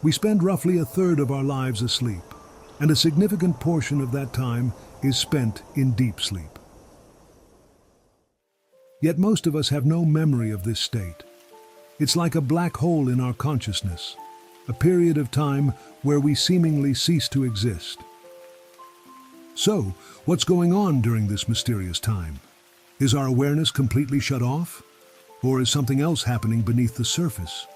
We spend roughly a third of our lives asleep, and a significant portion of that time is spent in deep sleep. Yet most of us have no memory of this state. It's like a black hole in our consciousness, a period of time where we seemingly cease to exist. So, what's going on during this mysterious time? Is our awareness completely shut off? Or is something else happening beneath the surface?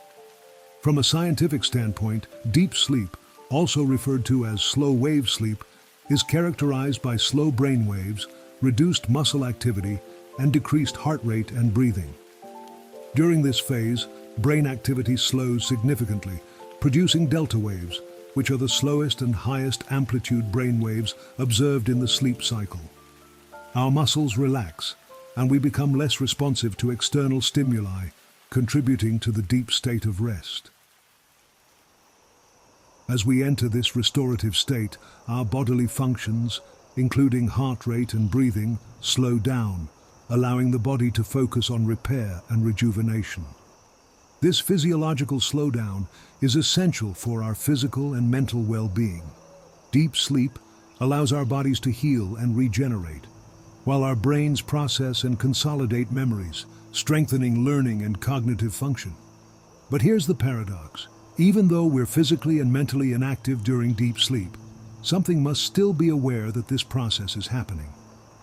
From a scientific standpoint, deep sleep, also referred to as slow-wave sleep, is characterized by slow brain waves, reduced muscle activity, and decreased heart rate and breathing. During this phase, brain activity slows significantly, producing delta waves, which are the slowest and highest amplitude brain waves observed in the sleep cycle. Our muscles relax, and we become less responsive to external stimuli, contributing to the deep state of rest. As we enter this restorative state, our bodily functions, including heart rate and breathing, slow down, allowing the body to focus on repair and rejuvenation. This physiological slowdown is essential for our physical and mental well-being. Deep sleep allows our bodies to heal and regenerate, while our brains process and consolidate memories, strengthening learning and cognitive function. But here's the paradox. Even though we're physically and mentally inactive during deep sleep, something must still be aware that this process is happening.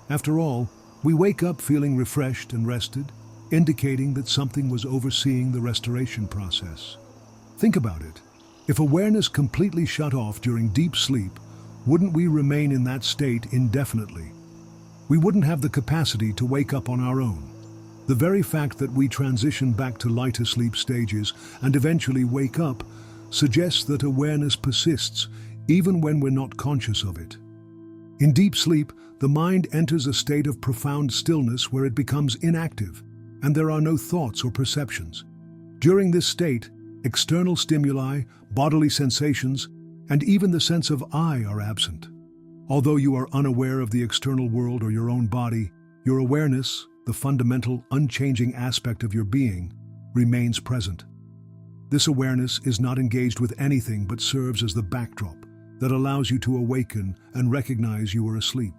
After all, we wake up feeling refreshed and rested, indicating that something was overseeing the restoration process. Think about it. If awareness completely shut off during deep sleep, wouldn't we remain in that state indefinitely? We wouldn't have the capacity to wake up on our own. The very fact that we transition back to lighter sleep stages and eventually wake up suggests that awareness persists even when we're not conscious of it. In deep sleep, the mind enters a state of profound stillness where it becomes inactive, and there are no thoughts or perceptions. During this state, external stimuli, bodily sensations, and even the sense of I are absent. Although you are unaware of the external world or your own body, your awareness, the fundamental, unchanging aspect of your being, remains present. This awareness is not engaged with anything but serves as the backdrop that allows you to awaken and recognize you are asleep.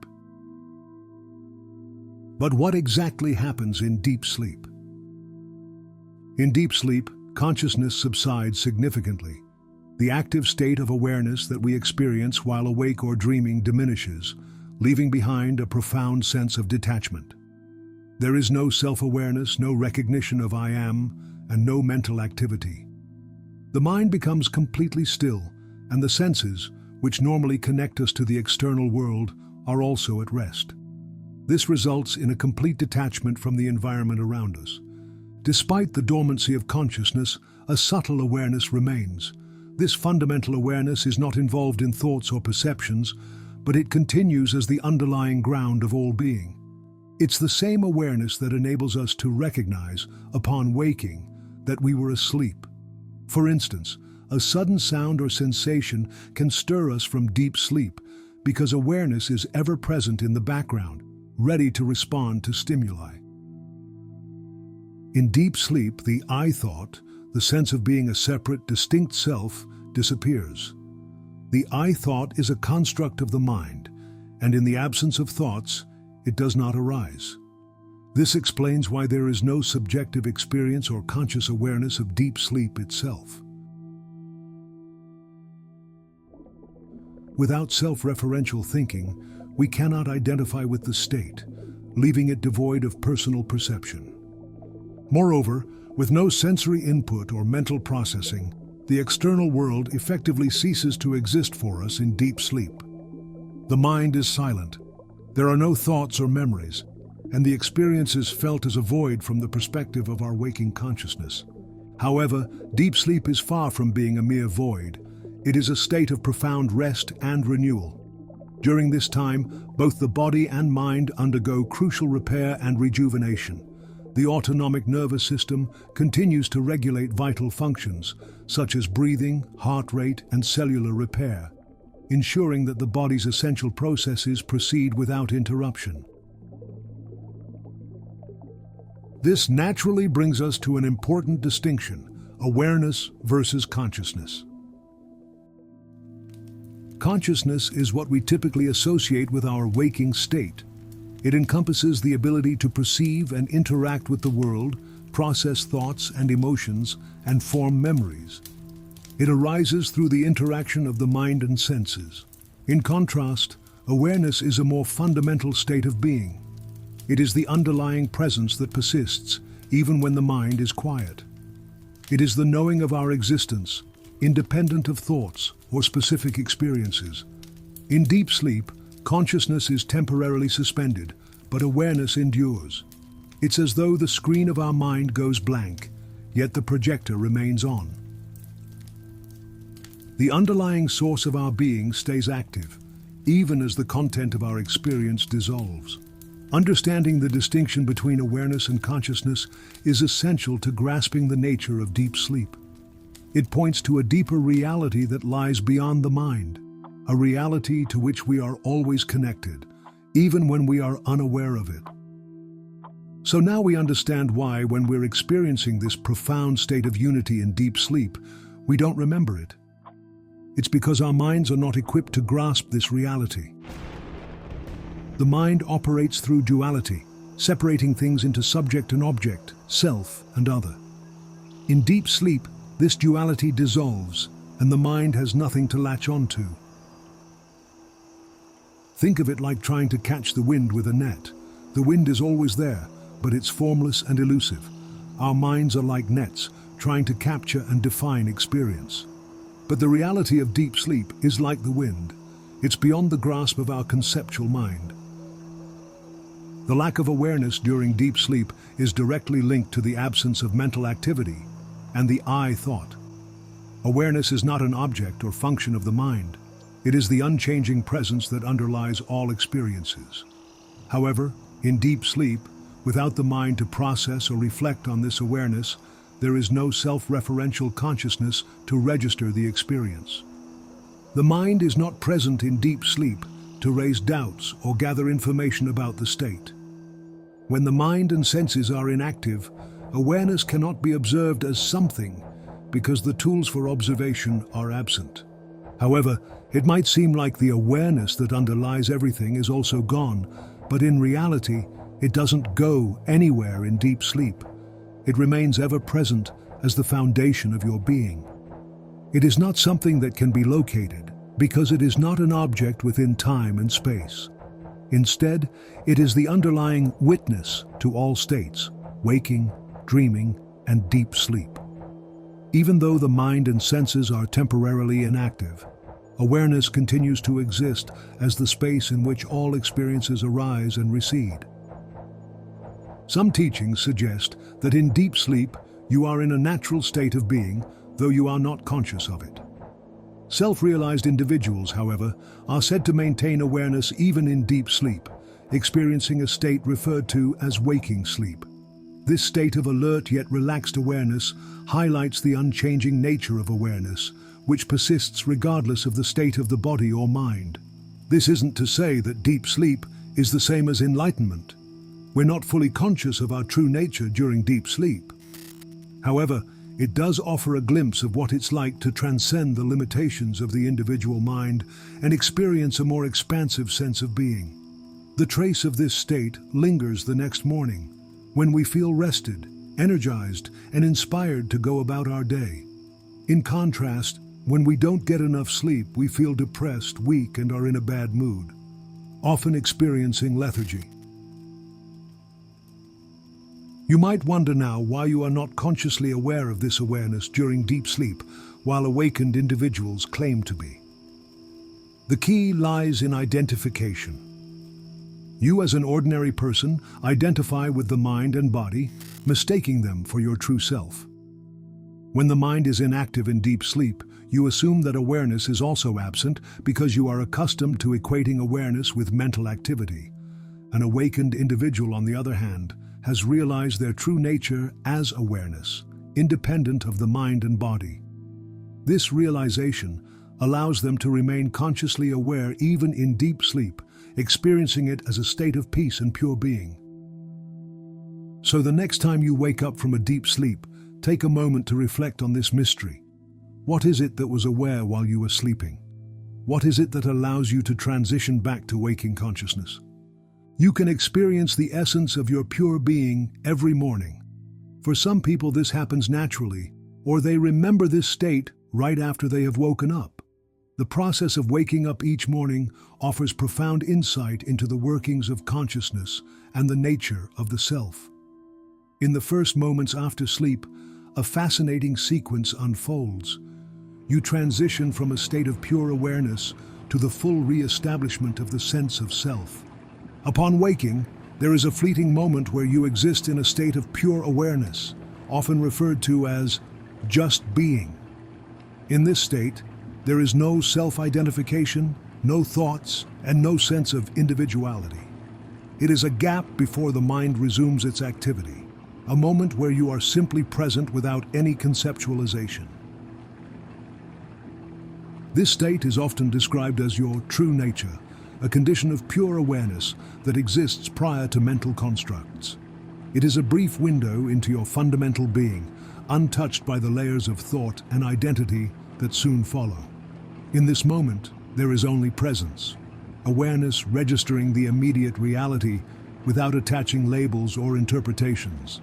But what exactly happens in deep sleep? In deep sleep, consciousness subsides significantly. The active state of awareness that we experience while awake or dreaming diminishes, leaving behind a profound sense of detachment. There is no self-awareness, no recognition of I am, and no mental activity. The mind becomes completely still, and the senses, which normally connect us to the external world, are also at rest. This results in a complete detachment from the environment around us. Despite the dormancy of consciousness, a subtle awareness remains. This fundamental awareness is not involved in thoughts or perceptions, but it continues as the underlying ground of all being. It's the same awareness that enables us to recognize, upon waking, that we were asleep. For instance, a sudden sound or sensation can stir us from deep sleep because awareness is ever present in the background, ready to respond to stimuli. In deep sleep, the I thought, the sense of being a separate, distinct self, disappears. The I thought is a construct of the mind, and in the absence of thoughts, it does not arise. This explains why there is no subjective experience or conscious awareness of deep sleep itself. Without self-referential thinking, we cannot identify with the state, leaving it devoid of personal perception. Moreover, with no sensory input or mental processing, the external world effectively ceases to exist for us in deep sleep. The mind is silent. There are no thoughts or memories, and the experience is felt as a void from the perspective of our waking consciousness. However, deep sleep is far from being a mere void. It is a state of profound rest and renewal. During this time, both the body and mind undergo crucial repair and rejuvenation. The autonomic nervous system continues to regulate vital functions, such as breathing, heart rate, and cellular repair, ensuring that the body's essential processes proceed without interruption. This naturally brings us to an important distinction: awareness versus consciousness. Consciousness is what we typically associate with our waking state. It encompasses the ability to perceive and interact with the world, process thoughts and emotions, and form memories. It arises through the interaction of the mind and senses. In contrast, awareness is a more fundamental state of being. It is the underlying presence that persists, even when the mind is quiet. It is the knowing of our existence, independent of thoughts or specific experiences. In deep sleep, consciousness is temporarily suspended, but awareness endures. It's as though the screen of our mind goes blank, yet the projector remains on. The underlying source of our being stays active, even as the content of our experience dissolves. Understanding the distinction between awareness and consciousness is essential to grasping the nature of deep sleep. It points to a deeper reality that lies beyond the mind, a reality to which we are always connected, even when we are unaware of it. So now we understand why, when we're experiencing this profound state of unity in deep sleep, we don't remember it. It's because our minds are not equipped to grasp this reality. The mind operates through duality, separating things into subject and object, self and other. In deep sleep, this duality dissolves, and the mind has nothing to latch onto. Think of it like trying to catch the wind with a net. The wind is always there, but it's formless and elusive. Our minds are like nets, trying to capture and define experience. But the reality of deep sleep is like the wind. It's beyond the grasp of our conceptual mind. The lack of awareness during deep sleep is directly linked to the absence of mental activity and the I thought. Awareness is not an object or function of the mind. It is the unchanging presence that underlies all experiences. However, in deep sleep, without the mind to process or reflect on this awareness, there is no self-referential consciousness to register the experience. The mind is not present in deep sleep to raise doubts or gather information about the state. When the mind and senses are inactive, awareness cannot be observed as something because the tools for observation are absent. However, it might seem like the awareness that underlies everything is also gone, but in reality, it doesn't go anywhere in deep sleep. It remains ever present as the foundation of your being. It is not something that can be located, because it is not an object within time and space. Instead, it is the underlying witness to all states, waking, dreaming, and deep sleep. Even though the mind and senses are temporarily inactive, awareness continues to exist as the space in which all experiences arise and recede. Some teachings suggest that in deep sleep, you are in a natural state of being, though you are not conscious of it. Self-realized individuals, however, are said to maintain awareness even in deep sleep, experiencing a state referred to as waking sleep. This state of alert yet relaxed awareness highlights the unchanging nature of awareness, which persists regardless of the state of the body or mind. This isn't to say that deep sleep is the same as enlightenment. We're not fully conscious of our true nature during deep sleep. However, it does offer a glimpse of what it's like to transcend the limitations of the individual mind and experience a more expansive sense of being. The trace of this state lingers the next morning, when we feel rested, energized, and inspired to go about our day. In contrast, when we don't get enough sleep, we feel depressed, weak, and are in a bad mood, often experiencing lethargy. You might wonder now why you are not consciously aware of this awareness during deep sleep, while awakened individuals claim to be. The key lies in identification. You, as an ordinary person, identify with the mind and body, mistaking them for your true self. When the mind is inactive in deep sleep, you assume that awareness is also absent because you are accustomed to equating awareness with mental activity. An awakened individual, on the other hand, has realized their true nature as awareness, independent of the mind and body. This realization allows them to remain consciously aware even in deep sleep, experiencing it as a state of peace and pure being. So the next time you wake up from a deep sleep, take a moment to reflect on this mystery. What is it that was aware while you were sleeping? What is it that allows you to transition back to waking consciousness? You can experience the essence of your pure being every morning. For some people, this happens naturally, or they remember this state right after they have woken up. The process of waking up each morning offers profound insight into the workings of consciousness and the nature of the self. In the first moments after sleep, a fascinating sequence unfolds. You transition from a state of pure awareness to the full re-establishment of the sense of self. Upon waking, there is a fleeting moment where you exist in a state of pure awareness, often referred to as just being. In this state, there is no self-identification, no thoughts, and no sense of individuality. It is a gap before the mind resumes its activity, a moment where you are simply present without any conceptualization. This state is often described as your true nature, a condition of pure awareness that exists prior to mental constructs. It is a brief window into your fundamental being, untouched by the layers of thought and identity that soon follow. In this moment, there is only presence, awareness registering the immediate reality without attaching labels or interpretations.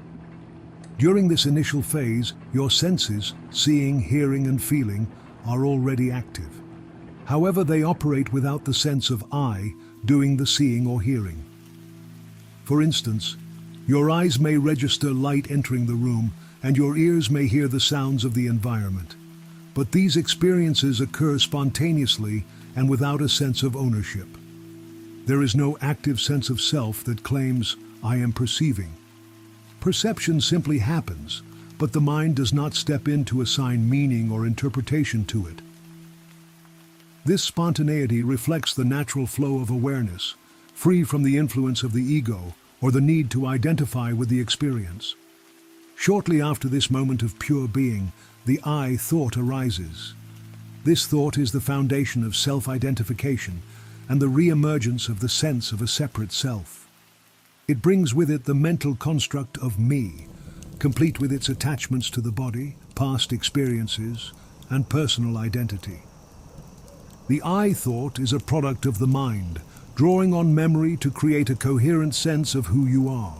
During this initial phase, your senses, seeing, hearing, and feeling, are already active. However, they operate without the sense of I doing the seeing or hearing. For instance, your eyes may register light entering the room, and your ears may hear the sounds of the environment. But these experiences occur spontaneously and without a sense of ownership. There is no active sense of self that claims, I am perceiving. Perception simply happens, but the mind does not step in to assign meaning or interpretation to it. This spontaneity reflects the natural flow of awareness, free from the influence of the ego or the need to identify with the experience. Shortly after this moment of pure being, the I thought arises. This thought is the foundation of self-identification and the re-emergence of the sense of a separate self. It brings with it the mental construct of me, complete with its attachments to the body, past experiences, and personal identity. The I thought is a product of the mind, drawing on memory to create a coherent sense of who you are.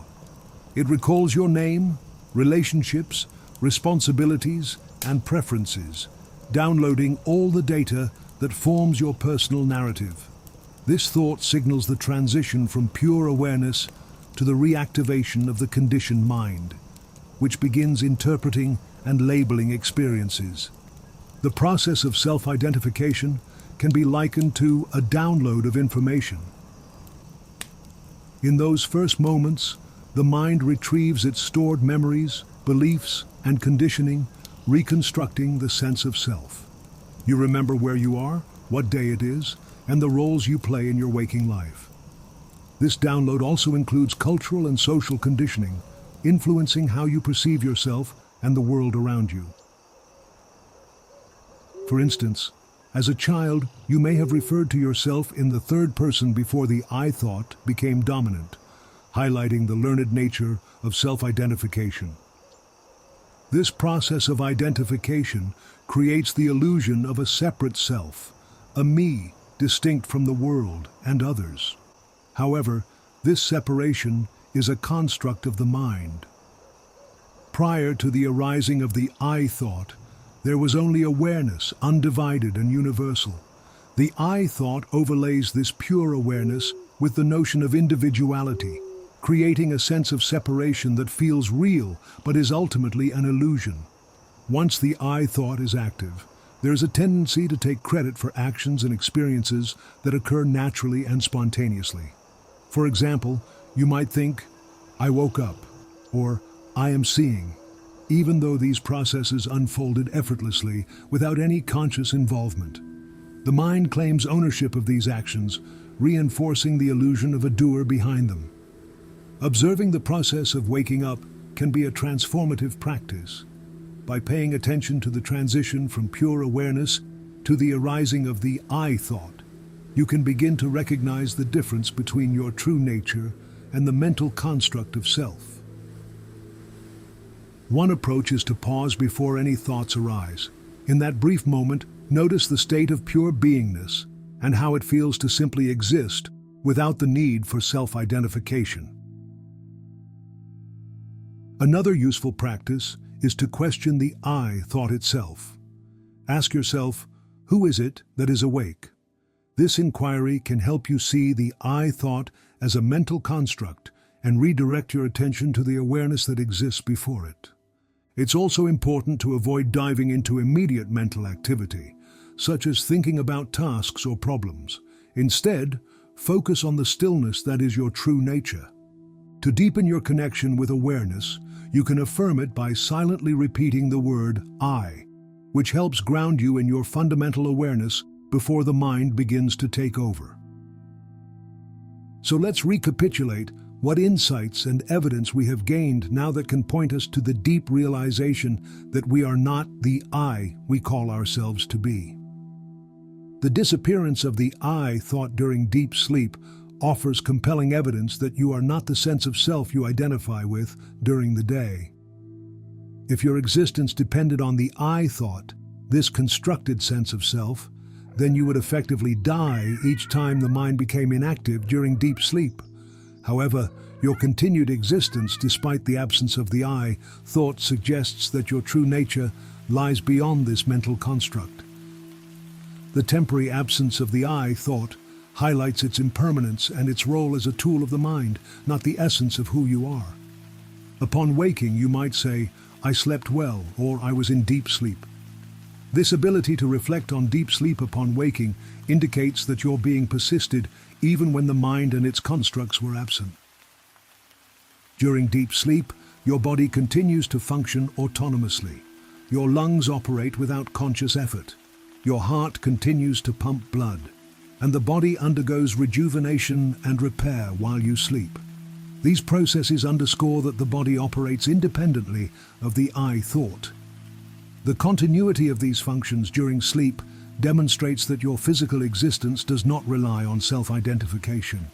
It recalls your name, relationships, responsibilities, and preferences, downloading all the data that forms your personal narrative. This thought signals the transition from pure awareness to the reactivation of the conditioned mind, which begins interpreting and labeling experiences. The process of self-identification can be likened to a download of information. In those first moments, the mind retrieves its stored memories, beliefs, and conditioning, reconstructing the sense of self. You remember where you are, what day it is, and the roles you play in your waking life. This download also includes cultural and social conditioning, influencing how you perceive yourself and the world around you. For instance, as a child, you may have referred to yourself in the third person before the I thought became dominant, highlighting the learned nature of self-identification. This process of identification creates the illusion of a separate self, a me distinct from the world and others. However, this separation is a construct of the mind. Prior to the arising of the I thought, there was only awareness, undivided and universal. The I thought overlays this pure awareness with the notion of individuality, creating a sense of separation that feels real but is ultimately an illusion. Once the I thought is active, there is a tendency to take credit for actions and experiences that occur naturally and spontaneously. For example, you might think, I woke up, or I am seeing, even though these processes unfolded effortlessly without any conscious involvement. The mind claims ownership of these actions, reinforcing the illusion of a doer behind them. Observing the process of waking up can be a transformative practice. By paying attention to the transition from pure awareness to the arising of the I thought, you can begin to recognize the difference between your true nature and the mental construct of self. One approach is to pause before any thoughts arise. In that brief moment, notice the state of pure beingness, and how it feels to simply exist without the need for self-identification. Another useful practice is to question the I thought itself. Ask yourself, who is it that is awake? This inquiry can help you see the I thought as a mental construct and redirect your attention to the awareness that exists before it. It's also important to avoid diving into immediate mental activity, such as thinking about tasks or problems. Instead, focus on the stillness that is your true nature. To deepen your connection with awareness, you can affirm it by silently repeating the word I, which helps ground you in your fundamental awareness before the mind begins to take over. So let's recapitulate what insights and evidence we have gained now that can point us to the deep realization that we are not the I we call ourselves to be. The disappearance of the I thought during deep sleep offers compelling evidence that you are not the sense of self you identify with during the day. If your existence depended on the I thought, this constructed sense of self, then you would effectively die each time the mind became inactive during deep sleep. However, your continued existence despite the absence of the I thought suggests that your true nature lies beyond this mental construct. The temporary absence of the I thought highlights its impermanence and its role as a tool of the mind, not the essence of who you are. Upon waking, you might say, I slept well, or I was in deep sleep. This ability to reflect on deep sleep upon waking indicates that your being persisted even when the mind and its constructs were absent. During deep sleep, your body continues to function autonomously. Your lungs operate without conscious effort. Your heart continues to pump blood, and the body undergoes rejuvenation and repair while you sleep. These processes underscore that the body operates independently of the I thought. The continuity of these functions during sleep demonstrates that your physical existence does not rely on self-identification.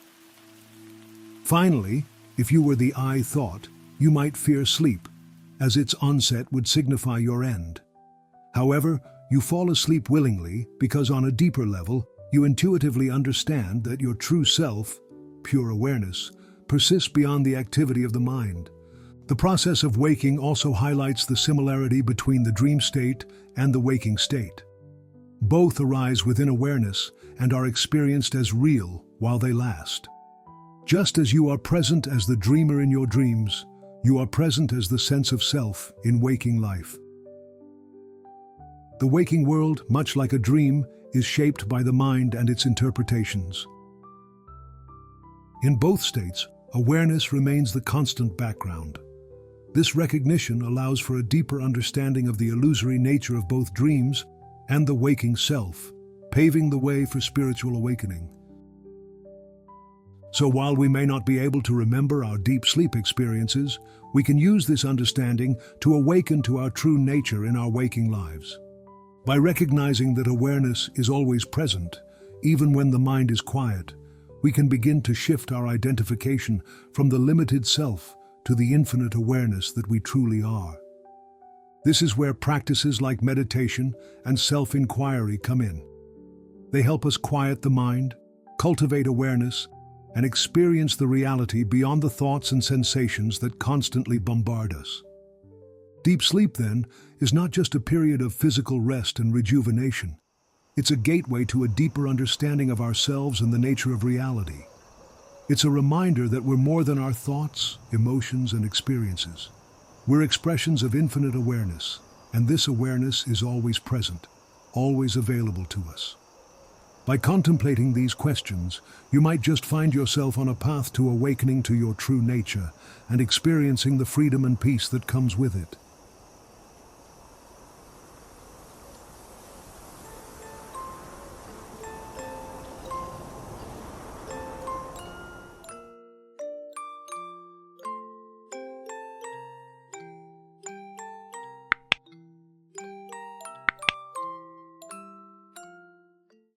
Finally, if you were the I thought, you might fear sleep, as its onset would signify your end. However, you fall asleep willingly because on a deeper level, you intuitively understand that your true self, pure awareness, persists beyond the activity of the mind. The process of waking also highlights the similarity between the dream state and the waking state. Both arise within awareness and are experienced as real while they last. Just as you are present as the dreamer in your dreams, you are present as the sense of self in waking life. The waking world, much like a dream, is shaped by the mind and its interpretations. In both states, awareness remains the constant background. This recognition allows for a deeper understanding of the illusory nature of both dreams and the waking self, paving the way for spiritual awakening. So while we may not be able to remember our deep sleep experiences, we can use this understanding to awaken to our true nature in our waking lives. By recognizing that awareness is always present, even when the mind is quiet, we can begin to shift our identification from the limited self to the infinite awareness that we truly are. This is where practices like meditation and self-inquiry come in. They help us quiet the mind, cultivate awareness, and experience the reality beyond the thoughts and sensations that constantly bombard us. Deep sleep, then, is not just a period of physical rest and rejuvenation. It's a gateway to a deeper understanding of ourselves and the nature of reality. It's a reminder that we're more than our thoughts, emotions, and experiences. We're expressions of infinite awareness, and this awareness is always present, always available to us. By contemplating these questions, you might just find yourself on a path to awakening to your true nature and experiencing the freedom and peace that comes with it.